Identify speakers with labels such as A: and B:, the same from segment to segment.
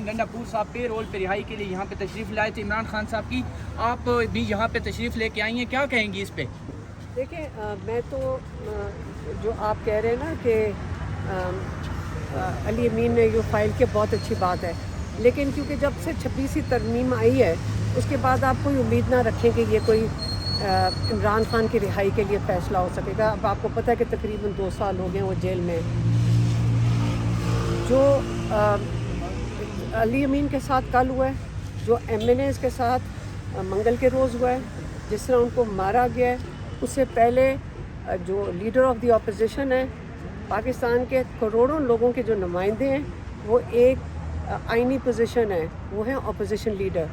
A: इमरान अपूर साहब पे रोल पे रिहाई के लिए यहाँ पे तशरीफ़ लाए थे इमरान खान साहब की, आप भी यहाँ पे तशरीफ़ लेके आई हैं, क्या कहेंगी इस पे?
B: देखिए मैं तो जो आप कह रहे हैं ना कि अली अमीन ने जो फाइल किया बहुत अच्छी बात है, लेकिन क्योंकि जब से 26वीं तरमीम आई है उसके बाद आप कोई उम्मीद ना रखें कि ये कोई इमरान खान की रिहाई के लिए फ़ैसला हो सकेगा। अब आपको पता है कि तकरीबन 2 साल हो गए वो जेल में। जो अली अमीन के साथ कल हुआ है, जो MNAs के साथ मंगल के रोज़ हुआ है, जिस तरह उनको मारा गया है, उससे पहले जो लीडर ऑफ द अपोजिशन है, पाकिस्तान के करोड़ों लोगों के जो नुमाइंदे हैं, वो एक आइनी पोजीशन है, वो है अपोजिशन लीडर।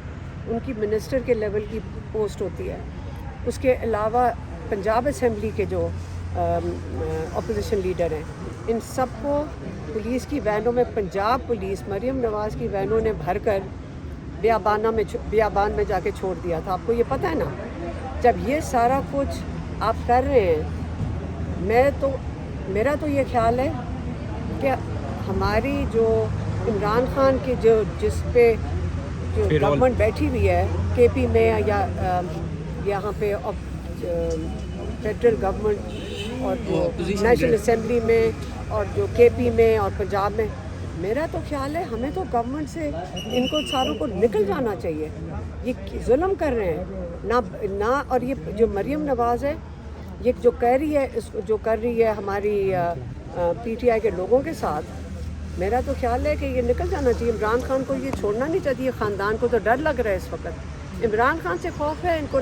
B: उनकी मिनिस्टर के लेवल की पोस्ट होती है। उसके अलावा पंजाब असम्बली के जो अपोजिशन लीडर हैं, इन सबको पुलिस की वैनों में, पंजाब पुलिस मरीम नवाज़ की वैनों ने भरकर बियाबान में जाके छोड़ दिया था। आपको ये पता है ना? जब ये सारा कुछ आप कर रहे हैं, मेरा तो ये ख्याल है कि हमारी जो इमरान खान की जो जिस पे जो गवर्नमेंट बैठी हुई है KP में या यहाँ पे फेडरल गवर्नमेंट और जो नेशनल असम्बली में और जो KP में और पंजाब में, मेरा तो ख्याल है हमें तो गवर्नमेंट से इनको सारों को निकल जाना चाहिए। ये जुल्म कर रहे हैं ना। और ये जो मरीम नवाज़ है, ये जो कर रही है, इसको जो कर रही है हमारी PTI के लोगों के साथ, मेरा तो ख्याल है कि ये निकल जाना चाहिए। इमरान खान को ये छोड़ना नहीं चाहिए। ख़ानदान को तो डर लग रहा है इस वक्त। इमरान खान से खौफ है इनको,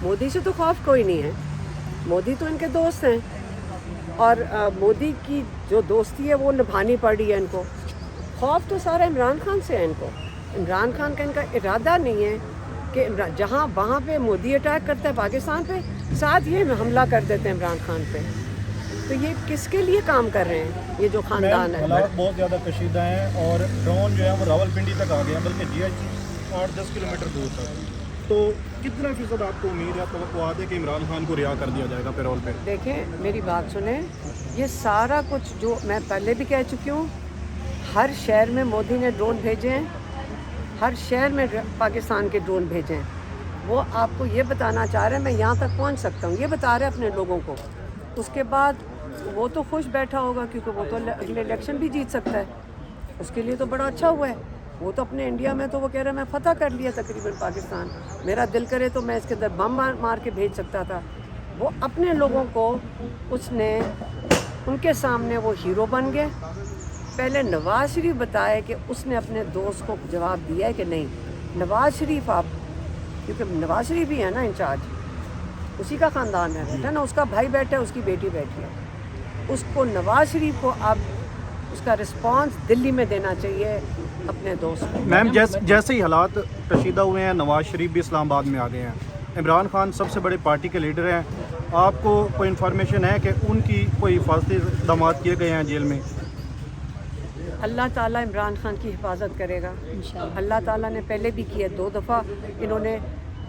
B: मोदी से तो खौफ कोई नहीं है। मोदी तो इनके दोस्त हैं और मोदी की जो दोस्ती है वो निभानी पड़ रही है इनको। खौफ तो सारा इमरान खान से है इनको। इमरान खान का इनका इरादा नहीं है कि जहाँ वहाँ पे मोदी अटैक करता है पाकिस्तान पे, साथ ये हमला कर देते हैं इमरान खान पे। तो ये किसके लिए काम कर रहे हैं ये जो ख़ानदान है?
C: हालात बहुत ज़्यादा कशीदा हैं और ड्रोन जो है वो रावलपिंडी तक आ गया, बल्कि GH 8-10 किलोमीटर दूर तक। तो कितना फ़ीसद आपको उम्मीद है, तवक्कुआत है कि इमरान खान को रिहा कर दिया जाएगा पैरोल पे?
B: देखें मेरी बात सुने, ये सारा कुछ जो मैं पहले भी कह चुकी हूँ, हर शहर में मोदी ने ड्रोन भेजे हैं, हर शहर में पाकिस्तान के ड्रोन भेजे हैं। वो आपको ये बताना चाह रहे हैं मैं यहाँ तक पहुँच सकता हूँ, ये बता रहे हैं अपने लोगों को। उसके बाद वो तो खुश बैठा होगा क्योंकि वो तो अगले इलेक्शन भी जीत सकता है, उसके लिए तो बड़ा अच्छा हुआ है। वो तो अपने इंडिया में तो वो कह रहा है मैं फतह कर लिया तकरीबन पाकिस्तान, मेरा दिल करे तो मैं इसके अंदर बम मार के भेज सकता था। वो अपने लोगों को उसने, उनके सामने वो हीरो बन गए। पहले नवाज़ शरीफ बताए कि उसने अपने दोस्त को जवाब दिया है कि नहीं, नवाज़ शरीफ आप, क्योंकि नवाज़ शरीफ ही है ना इंचार्ज, उसी का ख़ानदान है बैठा ना, उसका भाई बैठा है, उसकी बेटी बैठी है। उसको नवाज़ शरीफ को अब उसका रिस्पांस दिल्ली में देना चाहिए अपने दोस्त को।
C: मैम जैसे ही हालात कशीदा हुए हैं, नवाज़ शरीफ भी इस्लामाबाद में आ गए हैं, इमरान खान सबसे बड़े पार्टी के लीडर हैं, आपको कोई इन्फॉर्मेशन है कि उनकी कोई हिफाजती इक़दाम किए गए हैं जेल में?
B: अल्लाह ताला इमरान खान की हिफाजत करेगा अल्लाह ताला ने पहले भी किया। 2 दफ़ा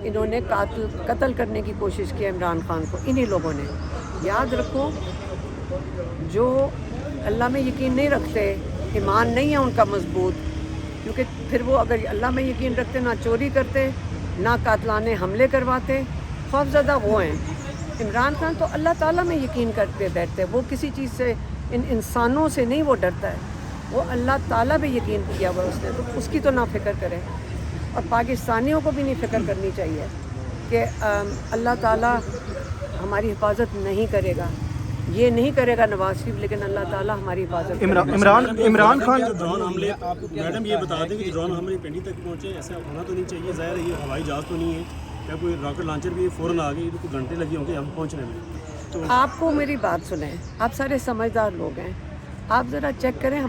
B: इन्होंने कत्ल करने की कोशिश की इमरान खान को, इन्हीं लोगों ने। याद रखो, जो अल्लाह में यकीन नहीं रखते, ईमान नहीं है उनका मजबूत, क्योंकि फिर वो अगर अल्लाह में यकीन रखते ना चोरी करते, ना कातलाने हमले करवाते। खौफज़दा वो हैं। इमरान खान तो अल्लाह ताला में यकीन करते बैठते, वो किसी चीज़ से, इन इंसानों से नहीं वो डरता है, वो अल्लाह ताला पे यकीन किया हुआ उसने, तो उसकी तो ना फिक्र करें। और पाकिस्तानियों को भी नहीं फिक्र करनी चाहिए कि अल्लाह ताला हमारी हिफाजत नहीं करेगा। ये नहीं करेगा नवाज शरीफ, लेकिन अल्लाह ताला हमारी हिफाजत।
C: इमरान खान
D: ड्रोन हमले, आप मैडम ये बता दें कि ड्रोन हमले पिंडी तक पहुँचे, ऐसा होना तो नहीं चाहिए। ज़ाहिर है ये हवाई जहाज़ तो नहीं है, क्या कोई रॉकेट लॉन्चर भी फ़ौरन आ गई, तो कुछ घंटे लगे होंगे हम पहुँचने में। तो
B: आपको मेरी बात सुने, आप सारे समझदार लोग हैं, आप ज़रा चेक करें।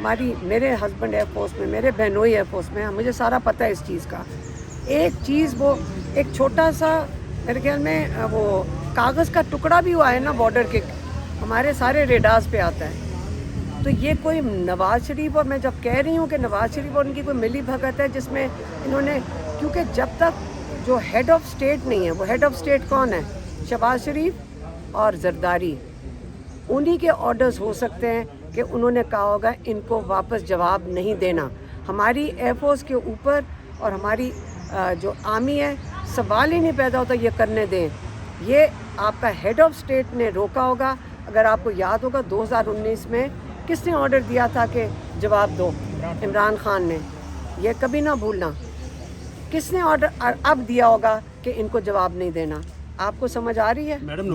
B: मेरे हस्बैंड एयरफोर्स में, मेरे बहनोई एयरफोर्स में, मुझे सारा पता है इस चीज़ का। एक चीज़, वो एक छोटा सा मेरे ख्याल में वो कागज़ का टुकड़ा भी हुआ है ना बॉर्डर के, हमारे सारे रेडार्स पे आता है। तो ये कोई नवाज़ शरीफ, और मैं जब कह रही हूँ कि नवाज़ शरीफ और उनकी कोई मिली भगत है जिसमें इन्होंने, क्योंकि जब तक जो हेड ऑफ़ स्टेट नहीं है, वो हेड ऑफ़ स्टेट कौन है? शहबाज शरीफ और जरदारी, उन्हीं के ऑर्डर्स हो सकते हैं कि उन्होंने कहा होगा इनको वापस जवाब नहीं देना। ہماری ایئر فورس کے اوپر اور ہماری جو آرمی ہے سوال ہی نہیں پیدا ہوتا یہ کرنے دیں. یہ آپ کا ہیڈ آف اسٹیٹ نے روکا ہوگا. اگر آپ کو یاد ہوگا 2019 میں کس نے آرڈر دیا تھا کہ جواب دو؟ عمران خان نے. یہ کبھی نہ بھولنا. کس نے آرڈر اب دیا ہوگا کہ ان کو جواب نہیں دینا؟ آپ کو سمجھ آ رہی ہے؟
D: میڈم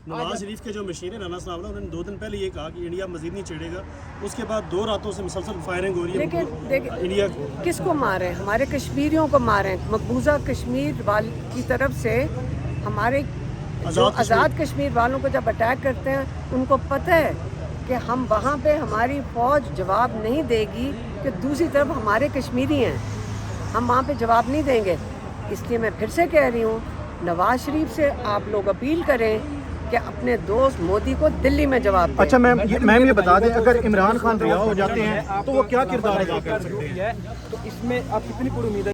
D: نواز شریف کے جو مشیر ہیں رانا ثناء اللہ، انہوں نے 2 دن پہلے یہ کہا کہ انڈیا مزید نہیں چھیڑے گا. اس کے بعد 2 راتوں سے مسلسل فائرنگ ہو رہی ہے.
B: لیکن
D: انڈیا
B: کس کو مارے؟ ہمارے کشمیریوں کو مارے. مقبوضہ کشمیر کی طرف سے ہمارے آزاد کشمیر والوں کو جب اٹیک کرتے ہیں ان کو پتہ ہے کہ ہم وہاں پہ ہماری فوج جواب نہیں دے گی کہ دوسری طرف ہمارے کشمیری ہیں، ہم وہاں پہ جواب نہیں دیں گے. اس لیے میں پھر سے کہہ رہی ہوں نواز شریف سے آپ لوگ اپیل کریں کہ اپنے دوست مودی کو دلی میں جواب دیں.
C: اچھا میم یہ بتا دیں اگر عمران خان رہا ہو جاتے ہیں تو وہ کیا کردار ادا کر سکتے ہیں؟
A: تو اس میں آپ کتنی پوری امید ہے